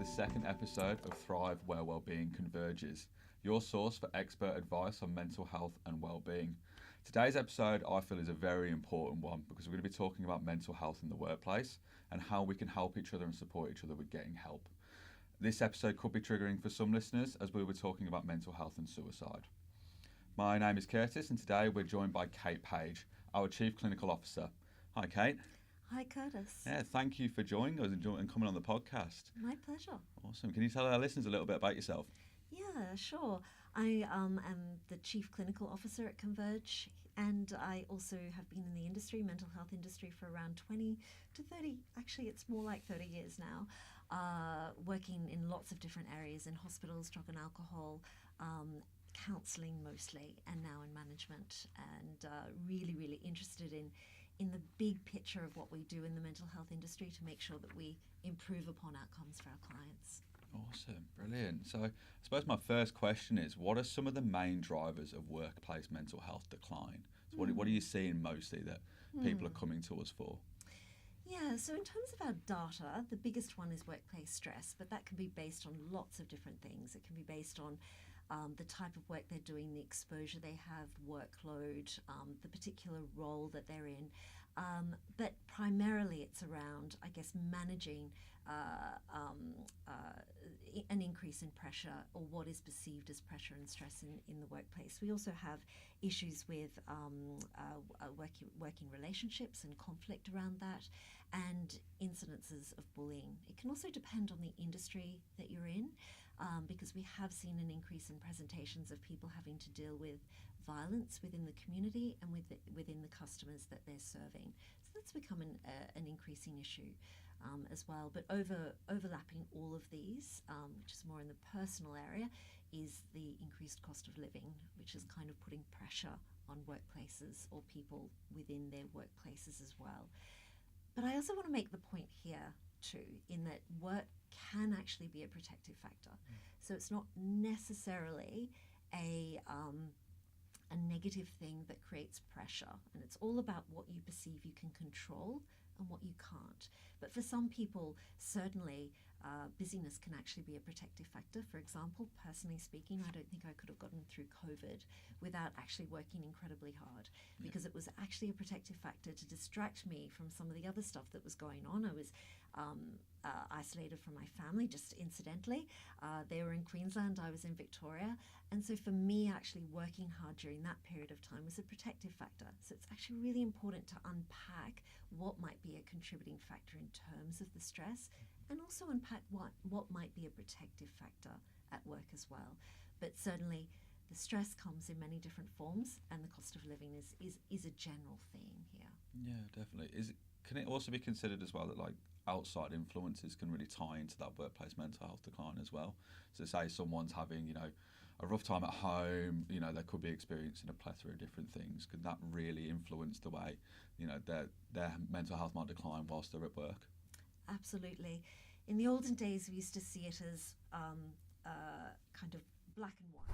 the second episode of Thrive Where Wellbeing Converges, your source for expert advice on mental health and well-being. Today's episode, I feel, is a very important one because we're going to be talking about mental health in the workplace and how we can help each other and support each other with getting help. This episode could be triggering for some listeners as we were talking about mental health and suicide. My name is Curtis, and today we're joined by Cate Page, our Chief Clinical Officer. Hi, Cate. Hi, Curtis. Yeah, thank you for joining us and coming on the podcast. My pleasure. Awesome. Can you tell our listeners a little bit about yourself? Yeah, sure. I am the Chief Clinical Officer at Converge, and I also have been in the industry, mental health industry, for around 20 to 30, actually it's more like 30 years now, working in lots of different areas in hospitals, drug and alcohol, counselling mostly, and now in management, and really interested in the big picture of what we do in the mental health industry to make sure that we improve upon outcomes for our clients. Awesome, brilliant. So I suppose my first question is, what are some of the main drivers of workplace mental health decline? So what are you seeing mostly that people are coming to us for? Yeah, so in terms of our data, the biggest one is workplace stress, but that can be based on lots of different things. It can be based on the type of work they're doing, the exposure they have, workload, the particular role that they're in. But primarily it's around, I guess, managing an increase in pressure or what is perceived as pressure and stress in the workplace. We also have issues with working relationships and conflict around that, and incidences of bullying. It can also depend on the industry that you're in, because we have seen an increase in presentations of people having to deal with violence within the community and within the customers that they're serving. So that's become an increasing issue as well. But overlapping all of these, which is more in the personal area, is the increased cost of living, which is kind of putting pressure on workplaces or people within their workplaces as well. But I also want to make the point here too, in that work can actually be a protective factor. So it's not necessarily a negative thing that creates pressure, and it's all about what you perceive you can control and what you can't. But for some people, certainly busyness can actually be a protective factor. For example, personally speaking, I don't think I could have gotten through COVID without actually working incredibly hard, because it was actually a protective factor to distract me from some of the other stuff that was going on. I was isolated from my family, just incidentally. They were in Queensland, I was in Victoria. And so for me, actually working hard during that period of time was a protective factor. So it's actually really important to unpack what might be a contributing factor in terms of the stress, and also unpack what might be a protective factor at work as well. But certainly the stress comes in many different forms, and the cost of living is a general theme here. Yeah, definitely. Can it also be considered as well that like outside influences can really tie into that workplace mental health decline as well? So say someone's having, a rough time at home, they could be experiencing a plethora of different things. Could that really influence the way, their mental health might decline whilst they're at work? Absolutely. In the olden days, we used to see it as kind of black and white.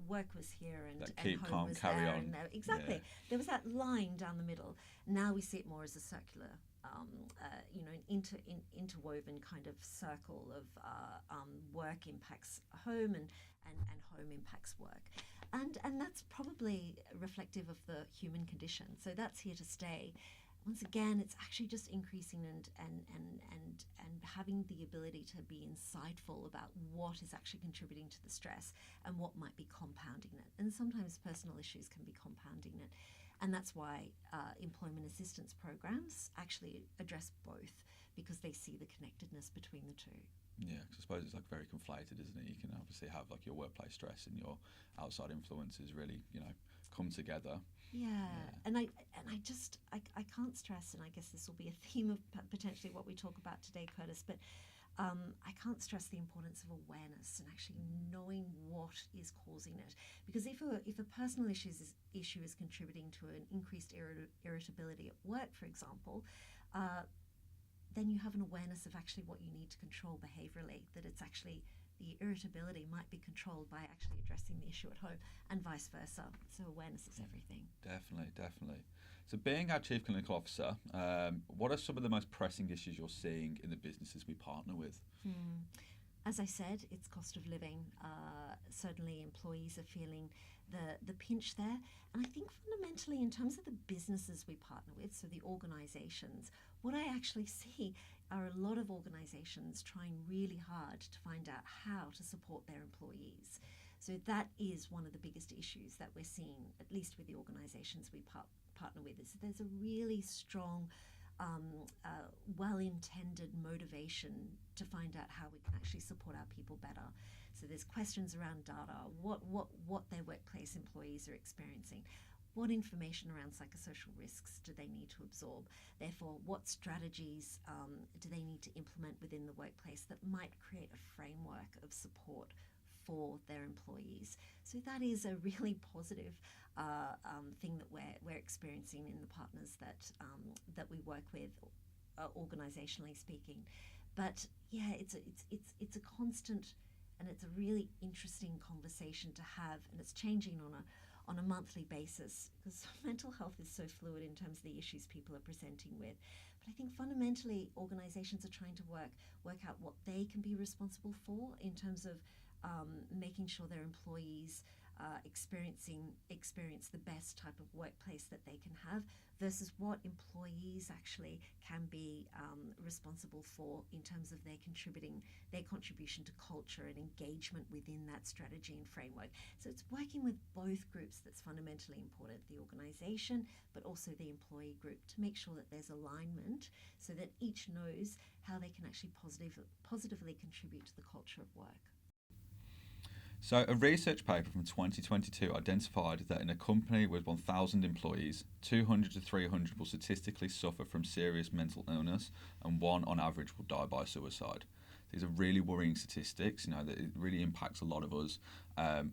Work was here and keep home calm, was carry there. on. And exactly. Yeah. There was that line down the middle. Now we see it more as a circular, an interwoven kind of circle of work impacts home and home impacts work. And that's probably reflective of the human condition. So that's here to stay. Once again, it's actually just increasing and having the ability to be insightful about what is actually contributing to the stress and what might be compounding it. And sometimes personal issues can be compounding it. And that's why employment assistance programs actually address both, because they see the connectedness between the two. Yeah, because I suppose it's like very conflated, isn't it? You can obviously have like your workplace stress and your outside influences really, come together. Yeah. And I can't stress, and I guess this will be a theme of potentially what we talk about today, Curtis, but I can't stress the importance of awareness and actually knowing what is causing it. Because if a personal issue is contributing to an increased irritability at work, for example, then you have an awareness of actually what you need to control behaviourally, that it's actually the irritability might be controlled by actually addressing the issue at home, and vice versa. So awareness is everything. Definitely. So being our Chief Clinical Officer, what are some of the most pressing issues you're seeing in the businesses we partner with? As I said, it's cost of living. Certainly employees are feeling the pinch there. And I think fundamentally in terms of the businesses we partner with, so the organisations, what I actually see are a lot of organisations trying really hard to find out how to support their employees. So that is one of the biggest issues that we're seeing, at least with the organisations we partner with, is there's a really strong well-intended motivation to find out how we can actually support our people better. So there's questions around data, what their workplace employees are experiencing, what information around psychosocial risks do they need to absorb, therefore what strategies do they need to implement within the workplace that might create a framework of support for their employees. So that is a really positive thing that we're experiencing in the partners that we work with, organisationally speaking. But yeah, it's a constant, and it's a really interesting conversation to have, and it's changing on a monthly basis, because mental health is so fluid in terms of the issues people are presenting with. But I think fundamentally organisations are trying to work out what they can be responsible for in terms of making sure their employees experience the best type of workplace that they can have, versus what employees actually can be responsible for in terms of their contribution to culture and engagement within that strategy and framework. So it's working with both groups that's fundamentally important, the organisation but also the employee group, to make sure that there's alignment so that each knows how they can actually positively contribute to the culture of work. So a research paper from 2022 identified that in a company with 1,000 employees, 200 to 300 will statistically suffer from serious mental illness, and one on average will die by suicide. These are really worrying statistics, that it really impacts a lot of us, and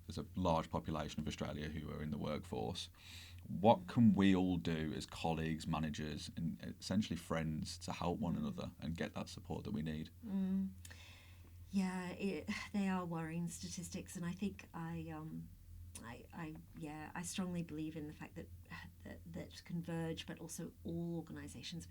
there's a large population of Australia who are in the workforce. What can we all do as colleagues, managers, and essentially friends to help one another and get that support that we need? Yeah, they are worrying statistics, and I think I strongly believe in the fact that Converge, but also all organisations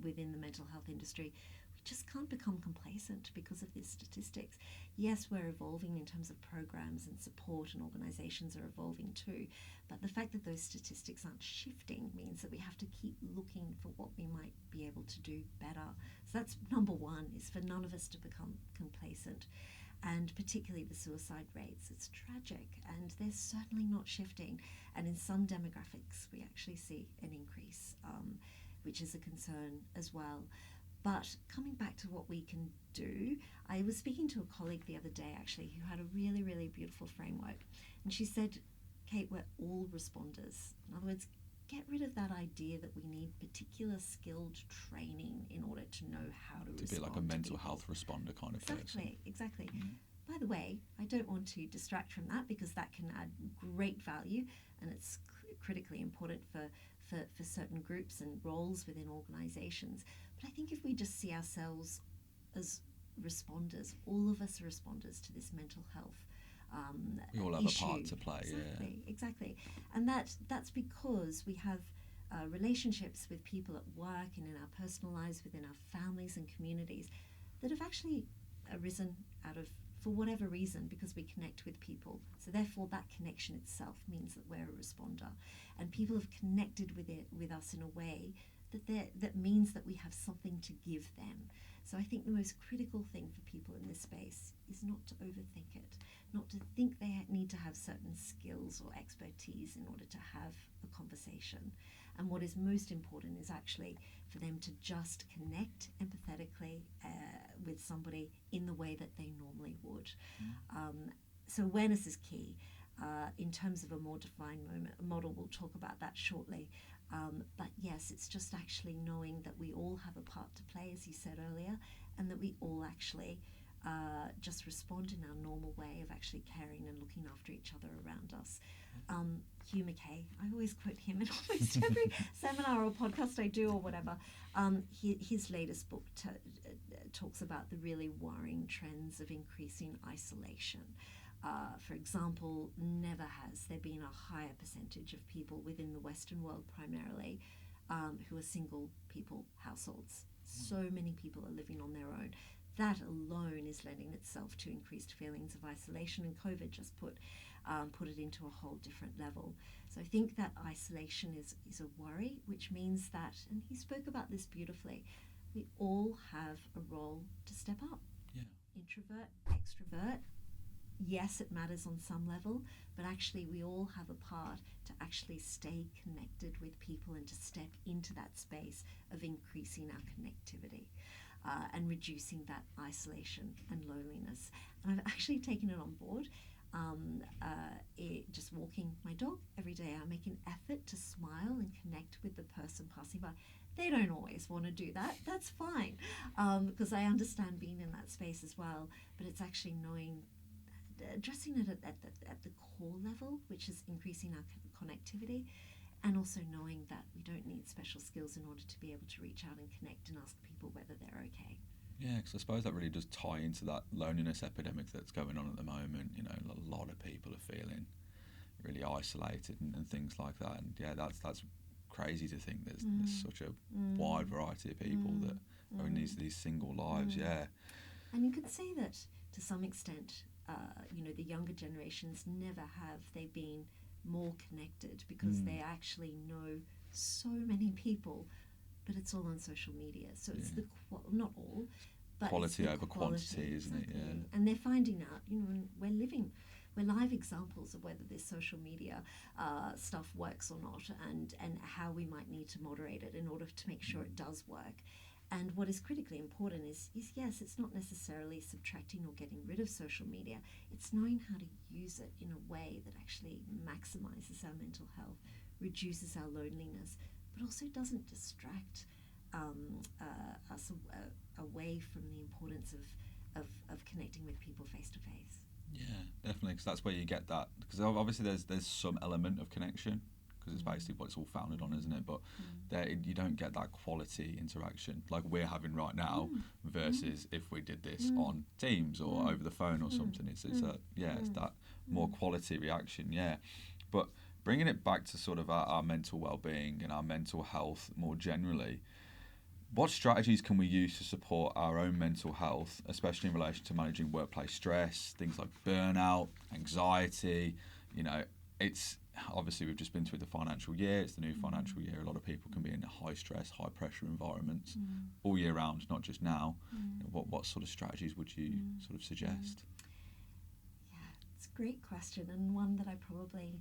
within the mental health industry, we just can't become complacent because of these statistics. Yes, we're evolving in terms of programs and support, and organisations are evolving too, but the fact that those statistics aren't shifting means that we have to keep looking for what we might be able to do better. So that's number one, is for none of us to become complacent. And particularly the suicide rates, it's tragic, and they're certainly not shifting. And in some demographics, we actually see an increase, which is a concern as well. But coming back to what we can do, I was speaking to a colleague the other day, actually, who had a really, really beautiful framework. And she said, Cate, we're all responders. In other words, get rid of that idea that we need particular skilled training in order to know how to respond. To be like a mental health responder kind of person. Exactly. By the way, I don't want to distract from that, because that can add great value, and it's critically important for certain groups and roles within organisations. But I think if we just see ourselves as responders, all of us are responders to this mental health we all have issue. A part to play. Exactly. And that's because we have relationships with people at work and in our personal lives, within our families and communities, that have actually arisen out of, for whatever reason, because we connect with people. So therefore that connection itself means that we're a responder, and people have connected with us in a way that means that we have something to give them. So I think the most critical thing for people in this space is not to overthink it, not to think they need to have certain skills or expertise in order to have a conversation. And what is most important is actually for them to just connect empathetically with somebody in the way that they normally would. So awareness is key. In terms of a more defined model, we'll talk about that shortly. But yes, it's just actually knowing that we all have a part to play, as you said earlier, and that we all actually just respond in our normal way of actually caring and looking after each other around us. Hugh McKay, I always quote him in almost every seminar or podcast I do or whatever. His latest book talks about the really worrying trends of increasing isolation. For example, never has there been a higher percentage of people within the Western world primarily who are single people households. So many people are living on their own. that alone is lending itself to increased feelings of isolation, and COVID just put it into a whole different level. So I think that isolation is a worry, which means that, and he spoke about this beautifully, we all have a role to step up. Yeah. Introvert, extrovert, yes, it matters on some level, but actually we all have a part to actually stay connected with people and to step into that space of increasing our connectivity and reducing that isolation and loneliness. And I've actually taken it on board. Just walking my dog every day, I make an effort to smile and connect with the person passing by. They don't always want to do that. That's fine, because I understand being in that space as well. But it's actually addressing it at the core level, which is increasing our connectivity, and also knowing that we don't need special skills in order to be able to reach out and connect and ask people whether they're okay. Yeah, because I suppose that really does tie into that loneliness epidemic that's going on at the moment. You know, a lot of people are feeling really isolated and things like that. And yeah, that's crazy to think there's such a wide variety of people that are in these single lives. Yeah. And you could say that to some extent, the younger generations never have they been more connected, because they actually know so many people, but it's all on social media. So it's not all, but quality it's over quantity, isn't it? Yeah. And they're finding out, we're live examples of whether this social media stuff works or not, and how we might need to moderate it in order to make sure it does work. And what is critically important is yes, it's not necessarily subtracting or getting rid of social media. It's knowing how to use it in a way that actually maximizes our mental health, reduces our loneliness, but also doesn't distract us away from the importance of connecting with people face to face. Yeah, definitely, because that's where you get that. Because obviously there's some element of connection, because it's basically what it's all founded on, isn't it? But you don't get that quality interaction like we're having right now versus if we did this on Teams or over the phone or something. It's that more quality reaction. Yeah, but bringing it back to sort of our mental well-being and our mental health more generally, what strategies can we use to support our own mental health, especially in relation to managing workplace stress, things like burnout, anxiety? You know, it's obviously we've just been through the financial year. It's the new financial year. A lot of people can be in high stress, high pressure environments all year round, not just now. What sort of strategies would you sort of suggest? It's a great question, and one that I probably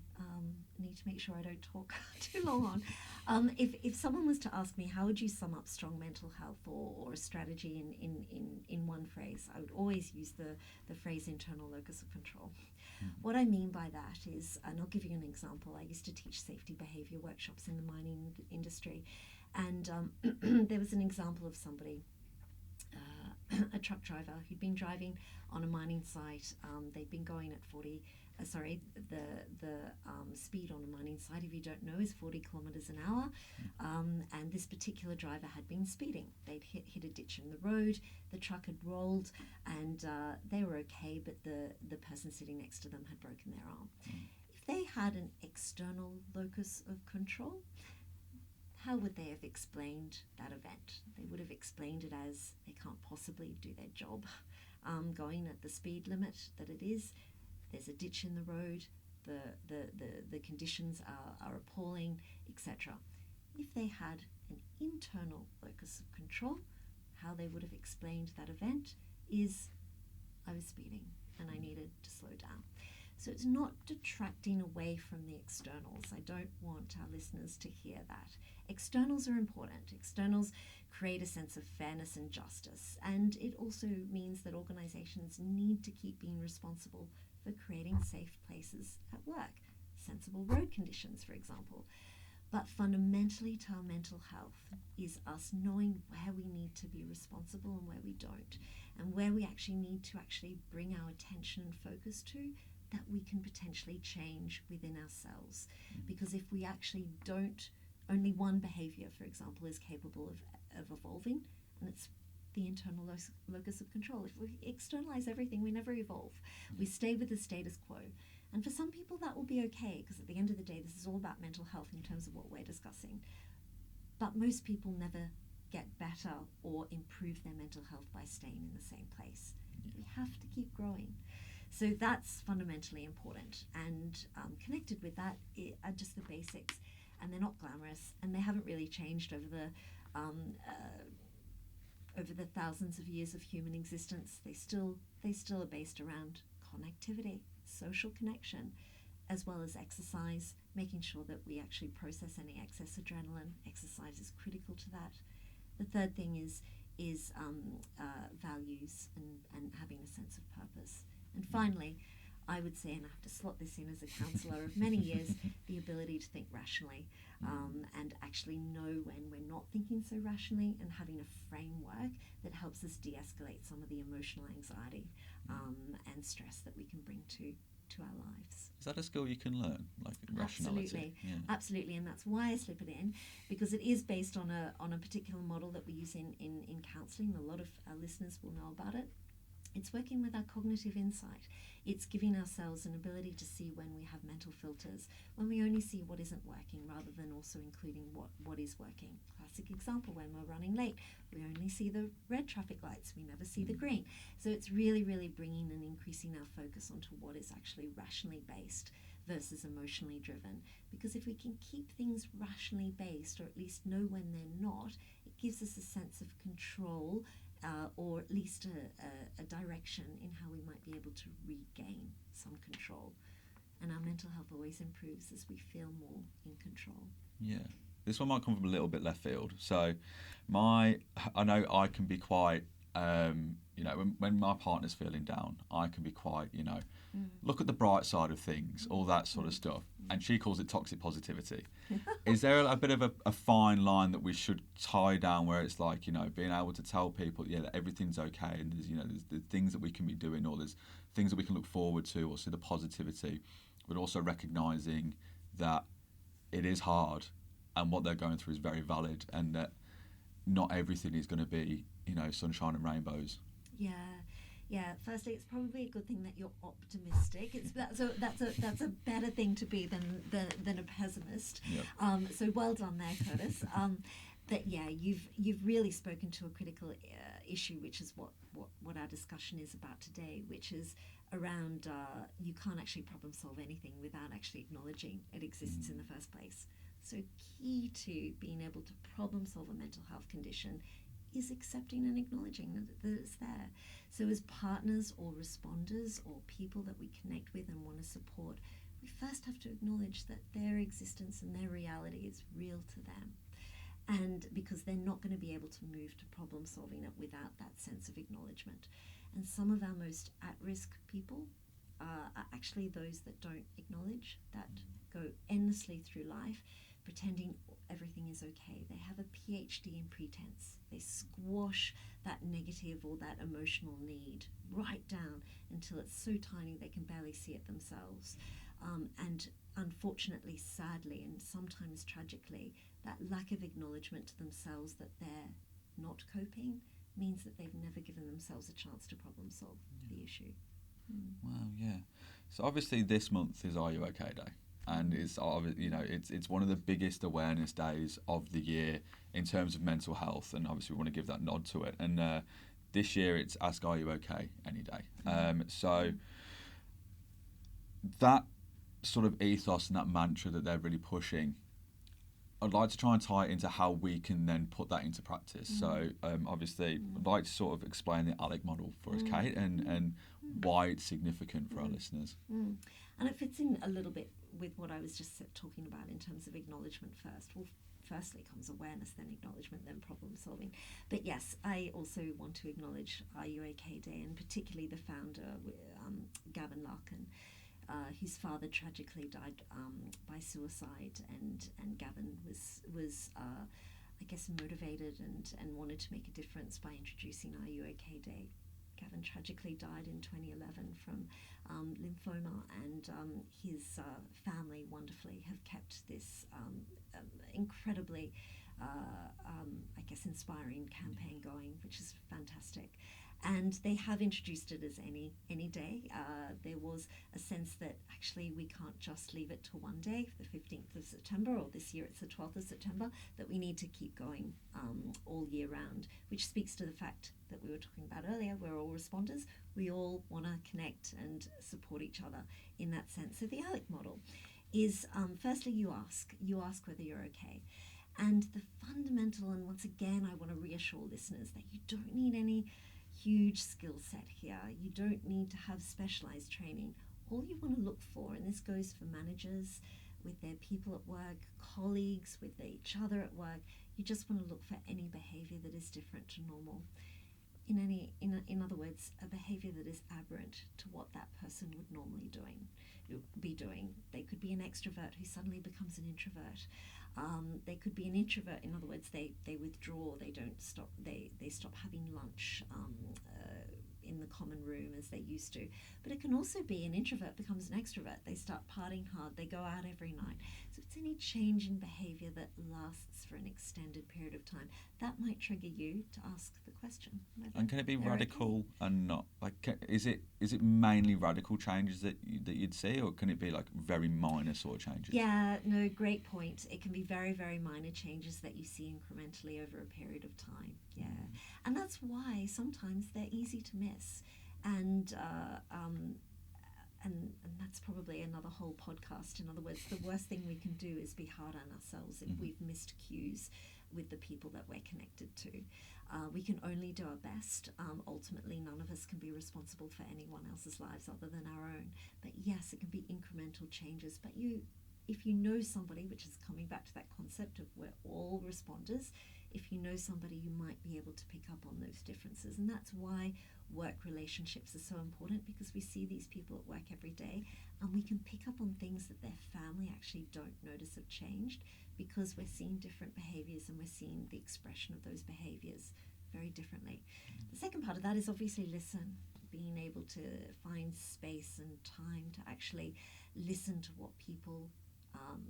need to make sure I don't talk too long on. If someone was to ask me, how would you sum up strong mental health or a strategy in one phrase, I would always use the phrase internal locus of control. What I mean by that is, and I'll give you an example, I used to teach safety behaviour workshops in the mining industry, and there was an example of somebody, a truck driver who'd been driving on a mining site. They'd been going at the speed on a mining site, if you don't know, is 40 kilometres an hour, and this particular driver had been speeding. They'd hit a ditch in the road, the truck had rolled, and they were okay, but the person sitting next to them had broken their arm. If they had an external locus of control, how would they have explained that event? They would have explained it as they can't possibly do their job going at the speed limit that it is. There's a ditch in the road, the conditions are appalling, etc. If they had an internal locus of control, how they would have explained that event is, I was speeding and I needed to slow down. So it's not detracting away from the externals. I don't want our listeners to hear that. Externals are important. Externals create a sense of fairness and justice. And it also means that organizations need to keep being responsible for creating safe places at work, sensible road conditions, for example. But fundamentally to our mental health is us knowing where we need to be responsible and where we don't, and where we actually need to actually bring our attention and focus to, that we can potentially change within ourselves. Because if we actually don't, only one behavior, for example, is capable of evolving, and it's the internal locus of control. If we externalize everything, we never evolve. We stay with the status quo. And for some people that will be okay, because at the end of the day, this is all about mental health in terms of what we're discussing. But most people never get better or improve their mental health by staying in the same place. We have to keep growing. So that's fundamentally important. And connected with that are just the basics. And they're not glamorous, and they haven't really changed over the thousands of years of human existence. They still are based around connectivity, social connection, as well as exercise, making sure that we actually process any excess adrenaline. Exercise is critical to that. The third thing is values and having a sense of purpose. And finally, I would say, and I have to slot this in as a counsellor of many years, the ability to think rationally and actually know when we're not thinking so rationally, and having a framework that helps us de-escalate some of the emotional anxiety and stress that we can bring to our lives. Is that a skill you can learn, like rationality? Absolutely, and that's why I slip it in, because it is based on a particular model that we use in counselling. A lot of our listeners will know about it. It's working with our cognitive insight. It's giving ourselves an ability to see when we have mental filters, when we only see what isn't working rather than also including what is working. Classic example, when we're running late, we only see the red traffic lights, we never see the green. So it's really, really bringing and increasing our focus onto what is actually rationally based versus emotionally driven. Because if we can keep things rationally based, or at least know when they're not, it gives us a sense of control, or at least a direction in how we might be able to regain some control. And our mental health always improves as we feel more in control. Yeah. This one might come from a little bit left field. So I know I can be quite, when my partner's feeling down, I can be quite, look at the bright side of things, all that sort of stuff. And she calls it toxic positivity. Is there a bit of a fine line that we should tie down where it's like, being able to tell people, that everything's okay, and there's things that we can be doing, or there's things that we can look forward to, or see the positivity, but also recognising that it is hard and what they're going through is very valid, and that not everything is going to be, sunshine and rainbows. Yeah. Firstly, it's probably a good thing that you're optimistic. That's a better thing to be than a pessimist. Yep. So well done there, Curtis. That you've really spoken to a critical issue, which is what our discussion is about today, which is around you can't actually problem solve anything without actually acknowledging it exists in the first place. So key to being able to problem solve a mental health condition is accepting and acknowledging that it's there. So as partners or responders or people that we connect with and want to support, we first have to acknowledge that their existence and their reality is real to them. And because they're not going to be able to move to problem solving it without that sense of acknowledgement. And some of our most at-risk people are actually those that don't acknowledge, that go endlessly through life pretending everything is okay. They have a PhD in pretense. They squash that negative or that emotional need right down until it's so tiny they can barely see it themselves. And unfortunately, sadly, and sometimes tragically, that lack of acknowledgement to themselves that they're not coping means that they've never given themselves a chance to problem solve the issue. Wow, yeah. So obviously this month is Are You OK Day? And it's one of the biggest awareness days of the year in terms of mental health, and obviously we want to give that nod to it. And this year it's Ask Are You OK any day. So that sort of ethos and that mantra that they're really pushing, I'd like to try and tie it into how we can then put that into practice. So obviously I'd like to sort of explain the ALEC model for us, Cate, and why it's significant for our listeners. And it fits in a little bit with what I was just talking about in terms of acknowledgement first. Well, firstly comes awareness, then acknowledgement, then problem solving. But yes, I also want to acknowledge Are You OK Day, and particularly the founder, Gavin Larkin, whose father tragically died by suicide, and Gavin was I guess motivated and wanted to make a difference by introducing Are You OK Day. Gavin tragically died in 2011 from lymphoma, and his family wonderfully have kept this incredibly inspiring campaign going, which is fantastic. And they have introduced it as any day. There was a sense that actually we can't just leave it to one day, the 15th of September, or this year it's the 12th of September, that we need to keep going all year round, which speaks to the fact that we were talking about earlier. We're all responders. We all want to connect and support each other in that sense. So the ALEC model is, firstly, you ask whether you're okay. And the fundamental, and once again, I want to reassure listeners that you don't need any huge skill set here. You don't need to have specialized training. All you want to look for, and this goes for managers with their people at work, colleagues with each other at work, you just want to look for any behavior that is different to normal. In other words, a behavior that is aberrant to what that person would normally be doing. They could be an extrovert who suddenly becomes an introvert. They could be an introvert. In other words, they withdraw. They don't stop. They stop having lunch in the common room as they used to. But it can also be an introvert becomes an extrovert. They start partying hard. They go out every night. So it's any change in behavior that lasts for an extended period of time that might trigger you to ask the question. And can it be radical and not is it mainly radical changes that you'd see, or can it be like very minor sort of changes? Yeah, no, great point. It can be very, very minor changes that you see incrementally over a period of time. Yeah, and that's why sometimes they're easy to miss, and that's probably another whole podcast. In other words, the worst thing we can do is be hard on ourselves if we've missed cues with the people that we're connected to. We can only do our best. Ultimately, none of us can be responsible for anyone else's lives other than our own. But yes, it can be incremental changes. But if you know somebody, which is coming back to that concept of we're all responders, if you know somebody, you might be able to pick up on those differences. And that's why work relationships are so important, because we see these people at work every day and we can pick up on things that their family actually don't notice have changed, because we're seeing different behaviours and we're seeing the expression of those behaviours very differently. The second part of that is obviously listen, being able to find space and time to actually listen to what people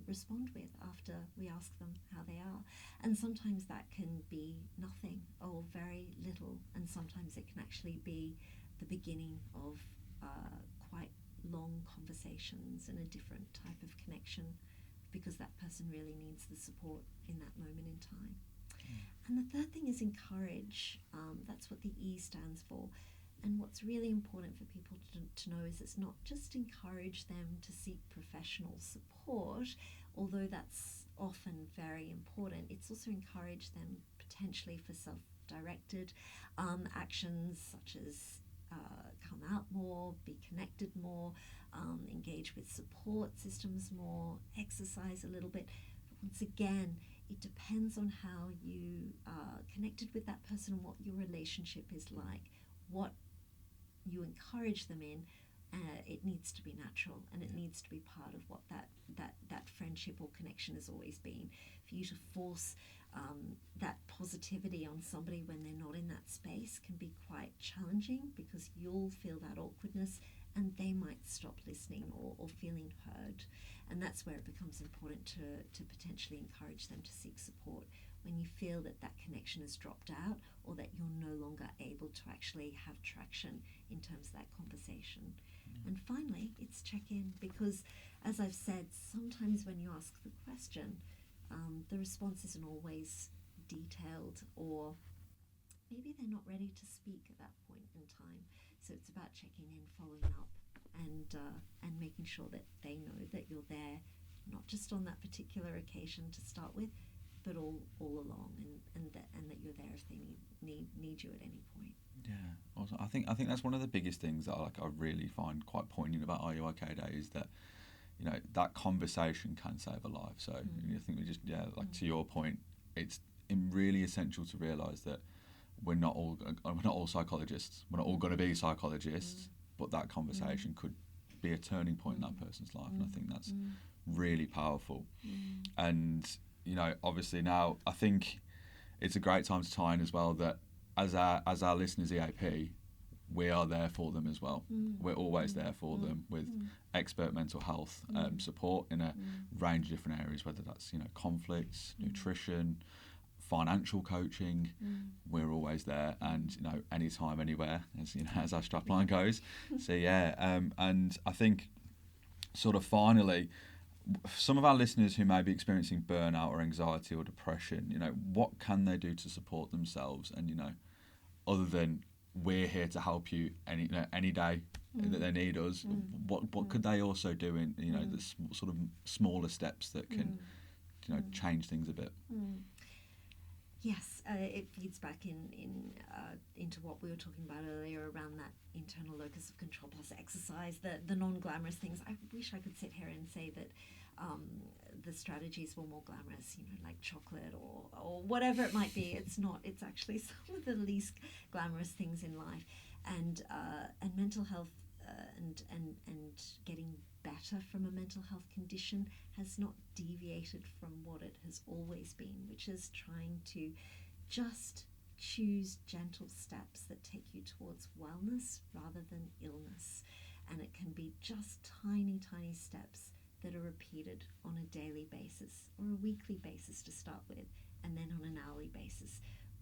respond with after we ask them how they are. And sometimes that can be nothing or very little, and sometimes it can actually be the beginning of quite long conversations and a different type of connection, because that person really needs the support in that moment in time. And the third thing is encourage. That's what the E stands for. And what's really important for people to know is it's not just encourage them to seek professional support, although that's often very important. It's also encourage them potentially for self-directed actions, such as come out more, be connected more, engage with support systems more, exercise a little bit. But once again, it depends on how you are connected with that person and what your relationship is like, what you encourage them in. It needs to be natural, and it needs to be part of what that friendship or connection has always been. For you to force that positivity on somebody when they're not in that space can be quite challenging, because you'll feel that awkwardness and they might stop listening or feeling heard. And that's where it becomes important to potentially encourage them to seek support when you feel that connection has dropped out, or that you're no longer able to actually have traction in terms of that conversation. And finally, it's check in, because as I've said, sometimes when you ask the question, the response isn't always detailed, or maybe they're not ready to speak at that point in time. So it's about checking in, following up, and making sure that they know that you're there, not just on that particular occasion to start with, but all along, and that you're there if they need you at any point. Yeah, also I think that's one of the biggest things that I really find quite poignant about Are You OK Day is that, you know, that conversation can save a life. So I think to your point, it's really essential to realise that we're not all psychologists. We're not all going to be psychologists, but that conversation could be a turning point in that person's life, and I think that's really powerful. And you know, obviously now I think it's a great time to tie in as well that as our listeners EAP, we are there for them as well. We're always there for them with expert mental health support in a range of different areas, whether that's, you know, conflicts, nutrition, financial coaching, we're always there, and anytime, anywhere, as our strapline goes. So and I think sort of finally, some of our listeners who may be experiencing burnout or anxiety or depression, what can they do to support themselves? And other than we're here to help you any day that they need us, what could they also do in the sort of smaller steps that can change things a bit? Yes, it feeds back into what we were talking about earlier around that internal locus of control plus exercise, the non-glamorous things. I wish I could sit here and say that the strategies were more glamorous, like chocolate or whatever it might be. It's not. It's actually some of the least glamorous things in life, and mental health and getting better from a mental health condition has not deviated from what it has always been, which is trying to just choose gentle steps that take you towards wellness rather than illness. And it can be just tiny steps that are repeated on a daily basis or a weekly basis to start with, and then on an hourly basis.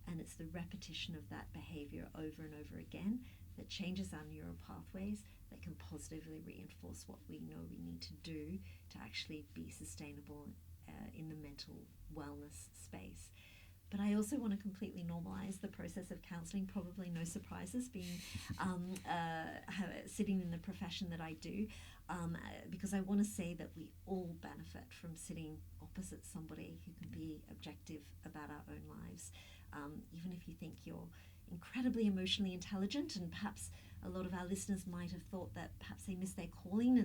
And it's the repetition of that behavior over and over again that changes our neural pathways, that can positively reinforce what we know we need to do to actually be sustainable in the mental wellness space. But I also want to completely normalize the process of counseling. Probably no surprises being sitting in the profession that I do, because I want to say that we all benefit from sitting opposite somebody who can be objective about our own lives. Even if you think you're incredibly emotionally intelligent, and perhaps a lot of our listeners might have thought that perhaps they missed their calling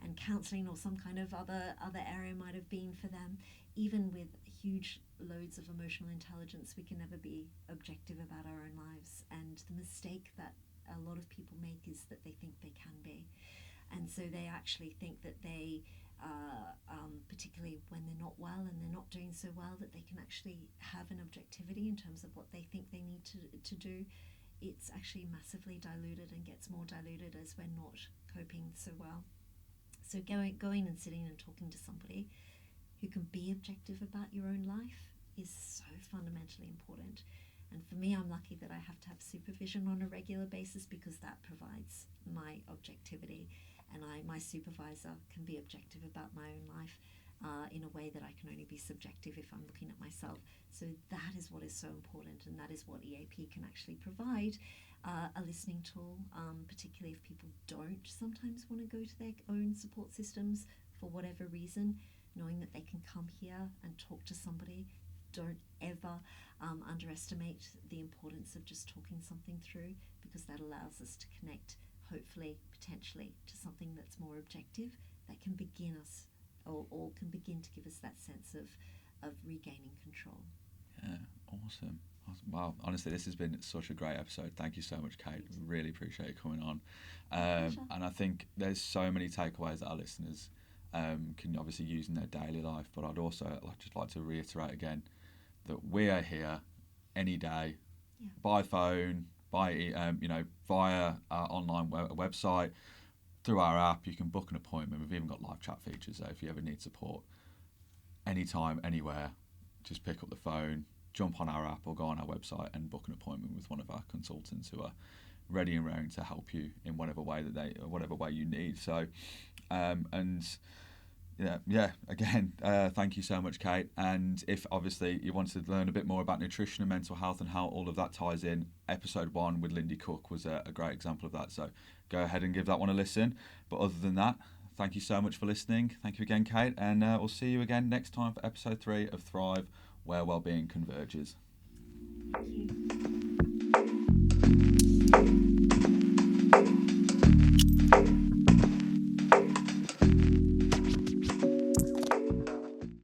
and counselling or some kind of other area might have been for them. Even with huge loads of emotional intelligence, we can never be objective about our own lives. And the mistake that a lot of people make is that they think they can be. And so they actually think that they, particularly when they're not well and they're not doing so well, that they can actually have an objectivity in terms of what they think they need to do. It's actually massively diluted and gets more diluted as we're not coping so well. So going and sitting and talking to somebody who can be objective about your own life is so fundamentally important. And for me, I'm lucky that I have to have supervision on a regular basis, because that provides my objectivity, and my supervisor can be objective about my own life in a way that I can only be subjective if I'm looking at myself. So that is what is so important, and that is what EAP can actually provide, a listening tool, particularly if people don't sometimes want to go to their own support systems for whatever reason, knowing that they can come here and talk to somebody. Don't ever underestimate the importance of just talking something through, because that allows us to connect, hopefully, potentially, to something that's more objective, that can begin us or can begin to give us that sense of regaining control. Yeah, awesome. Wow, honestly, this has been such a great episode. Thank you so much, Cate. Really appreciate you coming on. And I think there's so many takeaways that our listeners can obviously use in their daily life. But I'd also just like to reiterate again that we are here any day, by phone, via our online website, through our app. You can book an appointment. We've even got live chat features, so if you ever need support, anytime, anywhere, just pick up the phone, jump on our app, or go on our website and book an appointment with one of our consultants who are ready and raring to help you in whatever way whatever way you need. So, again, thank you so much, Cate. And if obviously you wanted to learn a bit more about nutrition and mental health and how all of that ties in, episode 1 with Lindy Cook was a great example of that. So go ahead and give that one a listen. But other than that, thank you so much for listening. Thank you again, Cate. And we'll see you again next time for episode 3 of Thrive, where Wellbeing Converges. Thank you.